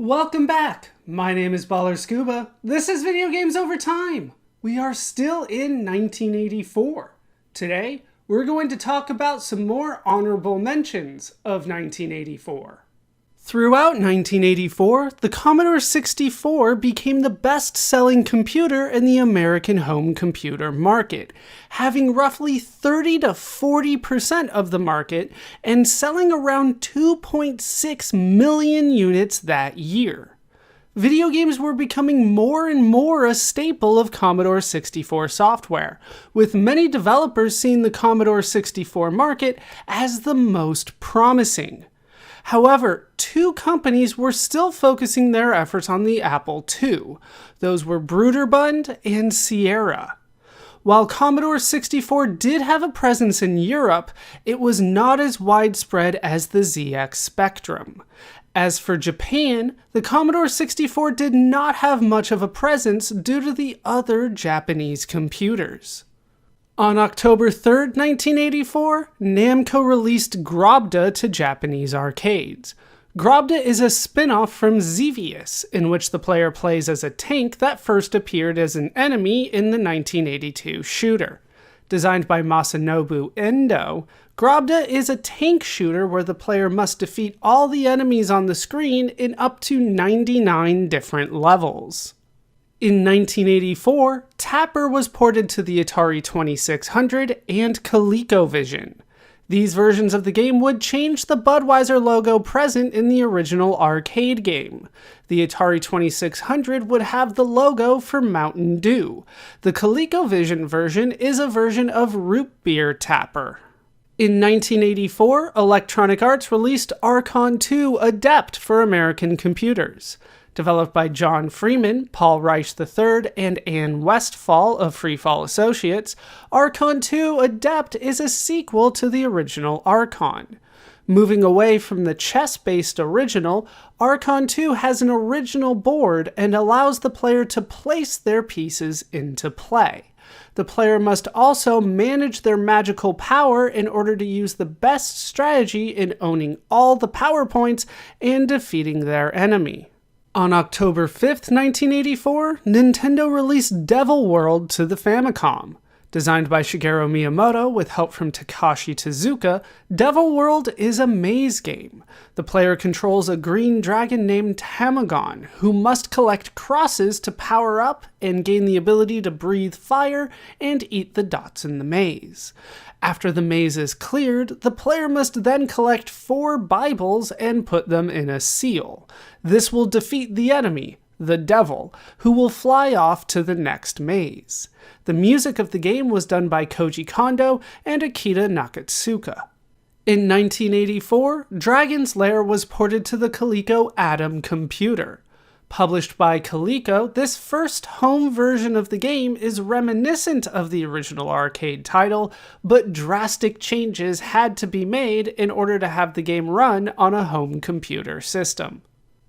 Welcome back! My name is Baller Scuba. This is Video Games Over Time. We are still in 1984. Today, we're going to talk about some more honorable mentions of 1984. Throughout 1984, the Commodore 64 became the best-selling computer in the American home computer market, having roughly 30 to 40% of the market and selling around 2.6 million units that year. Video games were becoming more and more a staple of Commodore 64 software, with many developers seeing the Commodore 64 market as the most promising. However, two companies were still focusing their efforts on the Apple II. Those were Broderbund and Sierra. While Commodore 64 did have a presence in Europe, it was not as widespread as the ZX Spectrum. As for Japan, the Commodore 64 did not have much of a presence due to the other Japanese computers. On October 3rd, 1984, Namco released Grobda to Japanese arcades. Grobda is a spin-off from Xevious, in which the player plays as a tank that first appeared as an enemy in the 1982 shooter. Designed by Masanobu Endo, Grobda is a tank shooter where the player must defeat all the enemies on the screen in up to 99 different levels. In 1984, Tapper was ported to the Atari 2600 and ColecoVision. These versions of the game would change the Budweiser logo present in the original arcade game. The Atari 2600 would have the logo for Mountain Dew. The ColecoVision version is a version of Root Beer Tapper. In 1984, Electronic Arts released Archon II Adept for American computers. Developed by John Freeman, Paul Reich III, and Ann Westfall of Freefall Associates, Archon II Adept is a sequel to the original Archon. Moving away from the chess-based original, Archon II has an original board and allows the player to place their pieces into play. The player must also manage their magical power in order to use the best strategy in owning all the power points and defeating their enemy. On October 5th, 1984, Nintendo released Devil World to the Famicom. Designed by Shigeru Miyamoto with help from Takashi Tezuka, Devil World is a maze game. The player controls a green dragon named Tamagon, who must collect crosses to power up and gain the ability to breathe fire and eat the dots in the maze. After the maze is cleared, the player must then collect 4 Bibles and put them in a seal. This will defeat the enemy, the devil, who will fly off to the next maze. The music of the game was done by Koji Kondo and Akira Nakatsuka. In 1984, Dragon's Lair was ported to the Coleco Adam computer. Published by Coleco, this first home version of the game is reminiscent of the original arcade title, but drastic changes had to be made in order to have the game run on a home computer system.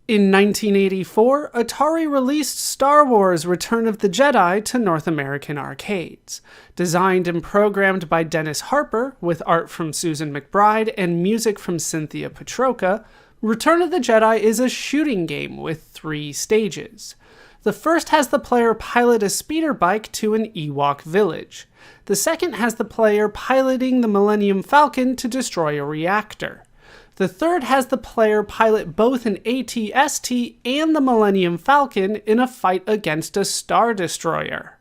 In 1984, Atari released Star Wars Return of the Jedi to North American arcades. Designed and programmed by Dennis Harper, with art from Susan McBride and music from Cynthia Petroka, Return of the Jedi is a shooting game with 3 stages. The first has the player pilot a speeder bike to an Ewok village. The second has the player piloting the Millennium Falcon to destroy a reactor. The third has the player pilot both an AT-ST and the Millennium Falcon in a fight against a Star Destroyer.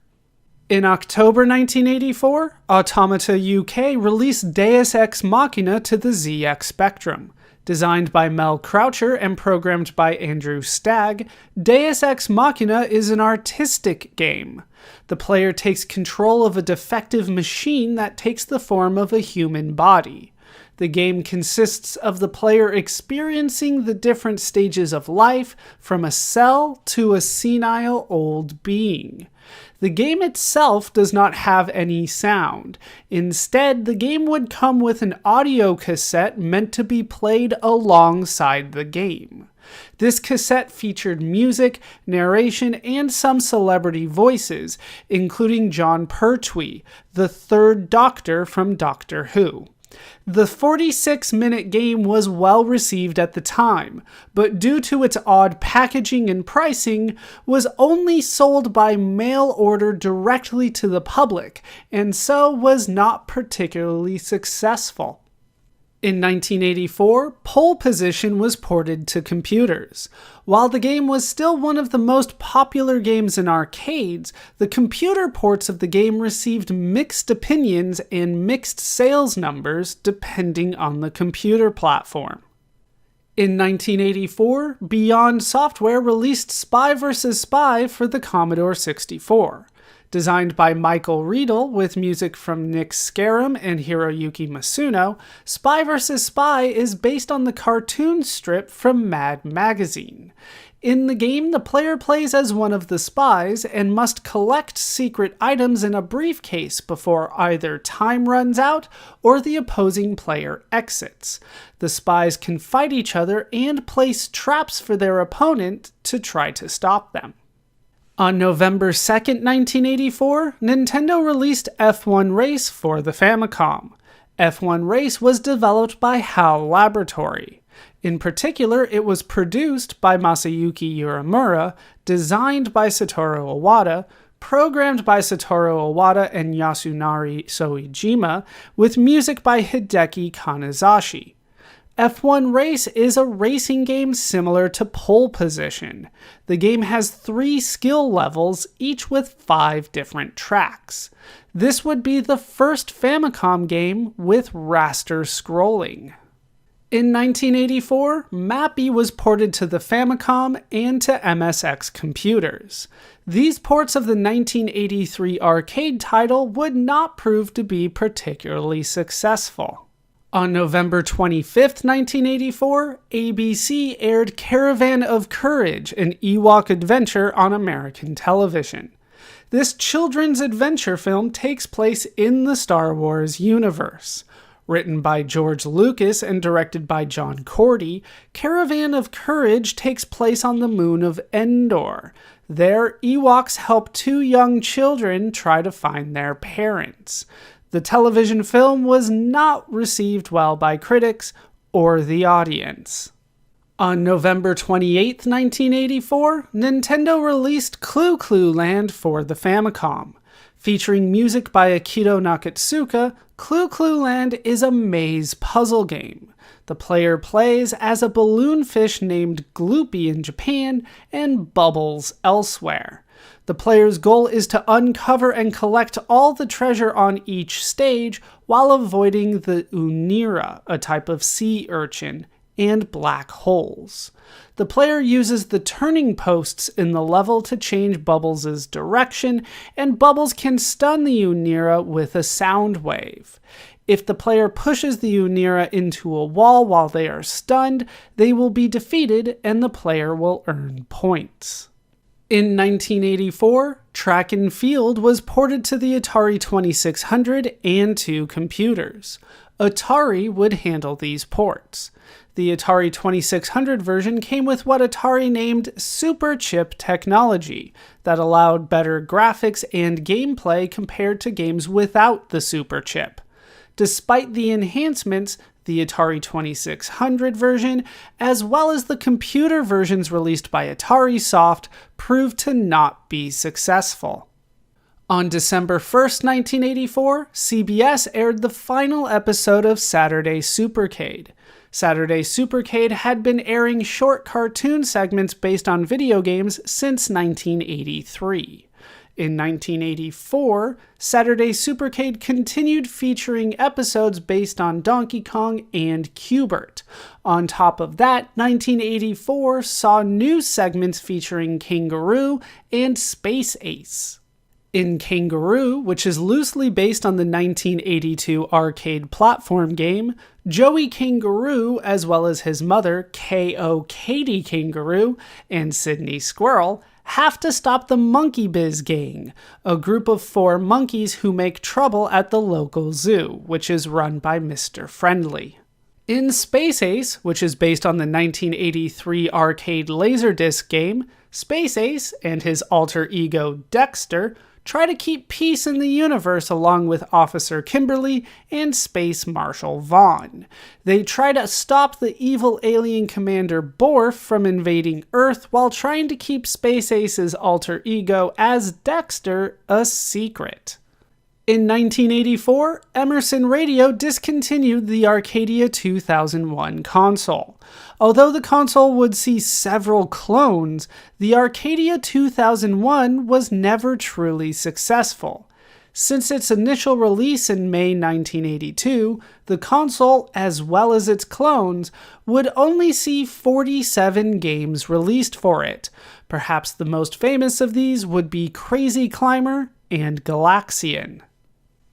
In October 1984, Automata UK released Deus Ex Machina to the ZX Spectrum. Designed by Mel Croucher and programmed by Andrew Stagg, Deus Ex Machina is an artistic game. The player takes control of a defective machine that takes the form of a human body. The game consists of the player experiencing the different stages of life, from a cell to a senile old being. The game itself does not have any sound. Instead, the game would come with an audio cassette meant to be played alongside the game. This cassette featured music, narration, and some celebrity voices, including Jon Pertwee, the third Doctor from Doctor Who. The 46-minute game was well received at the time, but due to its odd packaging and pricing, was only sold by mail order directly to the public, and so was not particularly successful. In 1984, Pole Position was ported to computers. While the game was still one of the most popular games in arcades, the computer ports of the game received mixed opinions and mixed sales numbers depending on the computer platform. In 1984, Beyond Software released Spy vs. Spy for the Commodore 64. Designed by Michael Riedel with music from Nick Scarum and Hiroyuki Masuno, Spy vs. Spy is based on the cartoon strip from Mad Magazine. In the game, the player plays as one of the spies and must collect secret items in a briefcase before either time runs out or the opposing player exits. The spies can fight each other and place traps for their opponent to try to stop them. On November 2nd, 1984, Nintendo released F1 Race for the Famicom. F1 Race was developed by HAL Laboratory. In particular, it was produced by Masayuki Uemura, designed by Satoru Iwata, programmed by Satoru Iwata and Yasunari Soejima, with music by Hideki Kanazashi. F1 Race is a racing game similar to Pole Position. The game has 3 skill levels, each with 5 different tracks. This would be the first Famicom game with raster scrolling. In 1984, Mappy was ported to the Famicom and to MSX computers. These ports of the 1983 arcade title would not prove to be particularly successful. On November 25, 1984, ABC aired Caravan of Courage, an Ewok adventure on American television. This children's adventure film takes place in the Star Wars universe. Written by George Lucas and directed by John Cordy, Caravan of Courage takes place on the moon of Endor. There, Ewoks help 2 young children try to find their parents. The television film was not received well by critics or the audience. On November 28, 1984, Nintendo released Clu Clu Land for the Famicom. Featuring music by Akito Nakatsuka, Clu Clu Land is a maze puzzle game. The player plays as a balloon fish named Gloopy in Japan and Bubbles elsewhere. The player's goal is to uncover and collect all the treasure on each stage while avoiding the Unira, a type of sea urchin, and black holes. The player uses the turning posts in the level to change Bubbles' direction, and Bubbles can stun the Unira with a sound wave. If the player pushes the Unira into a wall while they are stunned, they will be defeated and the player will earn points. In 1984, Track and Field was ported to the Atari 2600 and to computers. Atari would handle these ports. The Atari 2600 version came with what Atari named Super Chip technology that allowed better graphics and gameplay compared to games without the Super Chip. Despite the enhancements, the Atari 2600 version, as well as the computer versions released by Atari Soft, proved to not be successful. On December 1st, 1984, CBS aired the final episode of Saturday Supercade. Saturday Supercade had been airing short cartoon segments based on video games since 1983. In 1984, Saturday Supercade continued featuring episodes based on Donkey Kong and Q*bert. On top of that, 1984 saw new segments featuring Kangaroo and Space Ace. In Kangaroo, which is loosely based on the 1982 arcade platform game, Joey Kangaroo, as well as his mother, K.O. Katie Kangaroo, and Sydney Squirrel, have to stop the Monkey Biz Gang, a group of 4 monkeys who make trouble at the local zoo, which is run by Mr. Friendly. In Space Ace, which is based on the 1983 arcade Laserdisc game, Space Ace and his alter ego Dexter try to keep peace in the universe along with Officer Kimberly and Space Marshal Vaughn. They try to stop the evil alien commander Borf from invading Earth while trying to keep Space Ace's alter ego as Dexter a secret. In 1984, Emerson Radio discontinued the Arcadia 2001 console. Although the console would see several clones, the Arcadia 2001 was never truly successful. Since its initial release in May 1982, the console, as well as its clones, would only see 47 games released for it. Perhaps the most famous of these would be Crazy Climber and Galaxian.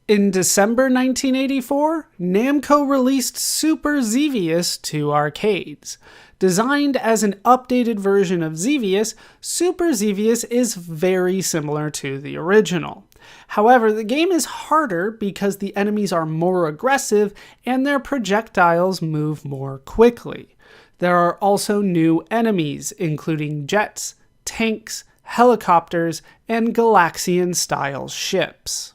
In December 1984, Namco released Super Xevious to arcades. Designed as an updated version of Xevious, Super Xevious is very similar to the original. However, the game is harder because the enemies are more aggressive and their projectiles move more quickly. There are also new enemies, including jets, tanks, helicopters, and Galaxian-style ships.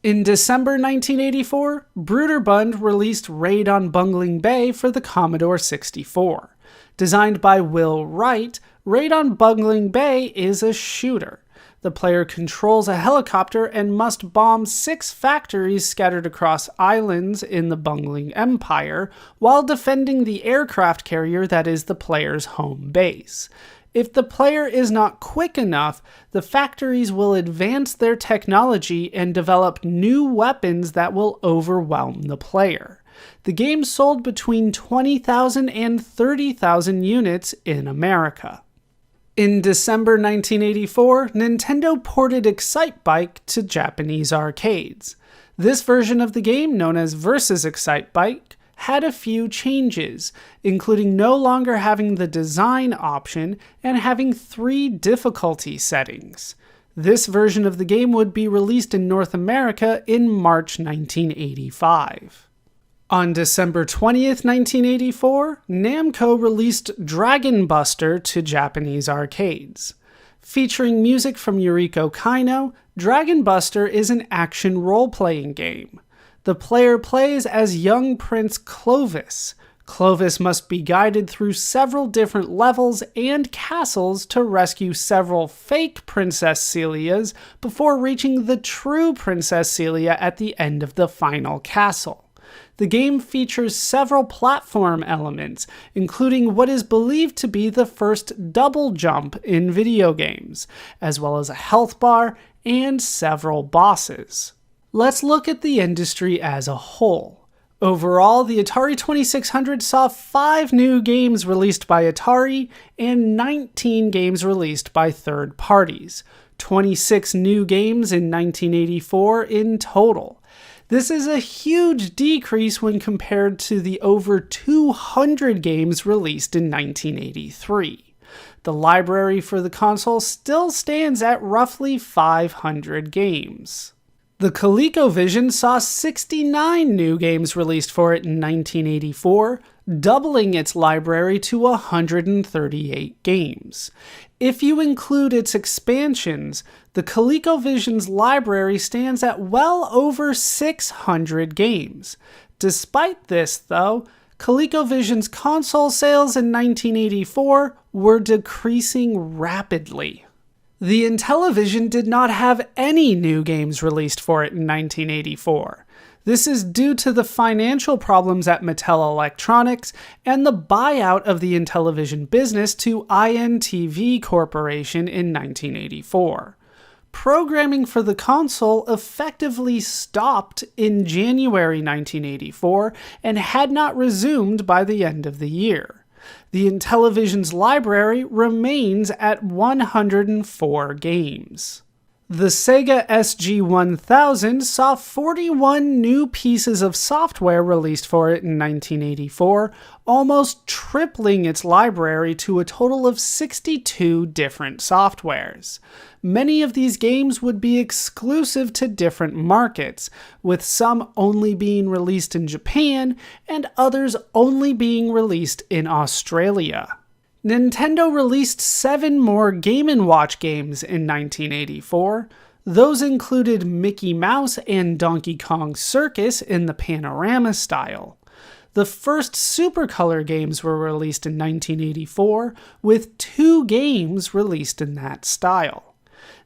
In December 1984, Broderbund released Raid on Bungling Bay for the Commodore 64. Designed by Will Wright, Raid on Bungling Bay is a shooter. The player controls a helicopter and must bomb 6 factories scattered across islands in the Bungling Empire while defending the aircraft carrier that is the player's home base. If the player is not quick enough, the factories will advance their technology and develop new weapons that will overwhelm the player. The game sold between 20,000 and 30,000 units in America. In December 1984, Nintendo ported Excitebike to Japanese arcades. This version of the game, known as Versus Excitebike, had a few changes, including no longer having the design option and having 3 difficulty settings. This version of the game would be released in North America in March 1985. On December 20th, 1984, Namco released Dragon Buster to Japanese arcades. Featuring music from Yuriko Kaino, Dragon Buster is an action role-playing game. The player plays as young Prince Clovis. Clovis must be guided through several different levels and castles to rescue several fake Princess Celias before reaching the true Princess Celia at the end of the final castle. The game features several platform elements, including what is believed to be the first double jump in video games, as well as a health bar and several bosses. Let's look at the industry as a whole. Overall, the Atari 2600 saw 5 new games released by Atari and 19 games released by third parties, 26 new games in 1984 in total. This is a huge decrease when compared to the over 200 games released in 1983. The library for the console still stands at roughly 500 games. The ColecoVision saw 69 new games released for it in 1984, doubling its library to 138 games. If you include its expansions, the ColecoVision's library stands at well over 600 games. Despite this, though, ColecoVision's console sales in 1984 were decreasing rapidly. The Intellivision did not have any new games released for it in 1984. This is due to the financial problems at Mattel Electronics and the buyout of the Intellivision business to INTV Corporation in 1984. Programming for the console effectively stopped in January 1984 and had not resumed by the end of the year. The Intellivision's library remains at 104 games. The Sega SG-1000 saw 41 new pieces of software released for it in 1984, almost tripling its library to a total of 62 different softwares. Many of these games would be exclusive to different markets, with some only being released in Japan and others only being released in Australia. Nintendo released 7 more Game & Watch games in 1984. Those included Mickey Mouse and Donkey Kong Circus in the panorama style. The first Super Color games were released in 1984, with 2 games released in that style.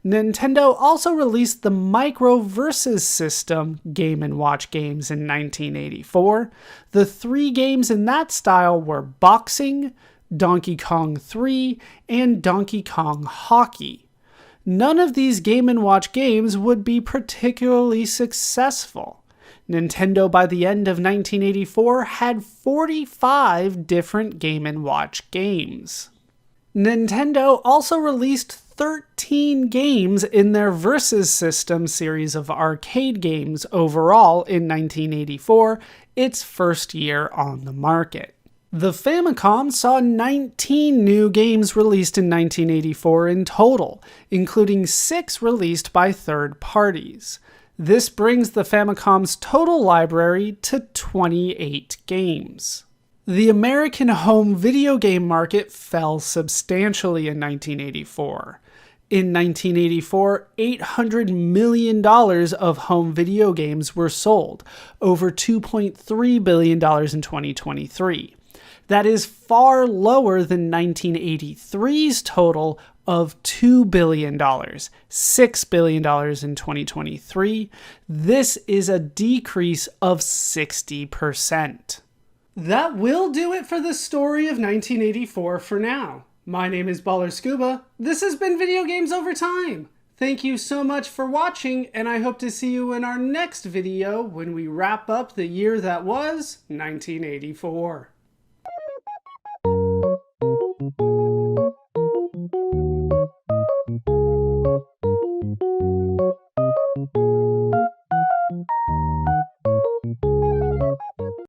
Nintendo also released the Micro Versus system Game & Watch games in 1984. The 3 games in that style were Boxing, Donkey Kong 3, and Donkey Kong Hockey. None of these Game & Watch games would be particularly successful. Nintendo, by the end of 1984, had 45 different Game & Watch games. Nintendo also released 13 games in their Versus System series of arcade games overall in 1984, its first year on the market. The Famicom saw 19 new games released in 1984 in total, including 6 released by third parties. This brings the Famicom's total library to 28 games. The American home video game market fell substantially in 1984. In 1984, $800 million of home video games were sold, over $2.3 billion in 2023. That is far lower than 1983's total of $2 billion, $6 billion in 2023. This is a decrease of 60%. That will do it for the story of 1984 for now. My name is Baller Scuba. This has been Video Games Over Time. Thank you so much for watching, and I hope to see you in our next video when we wrap up the year that was 1984.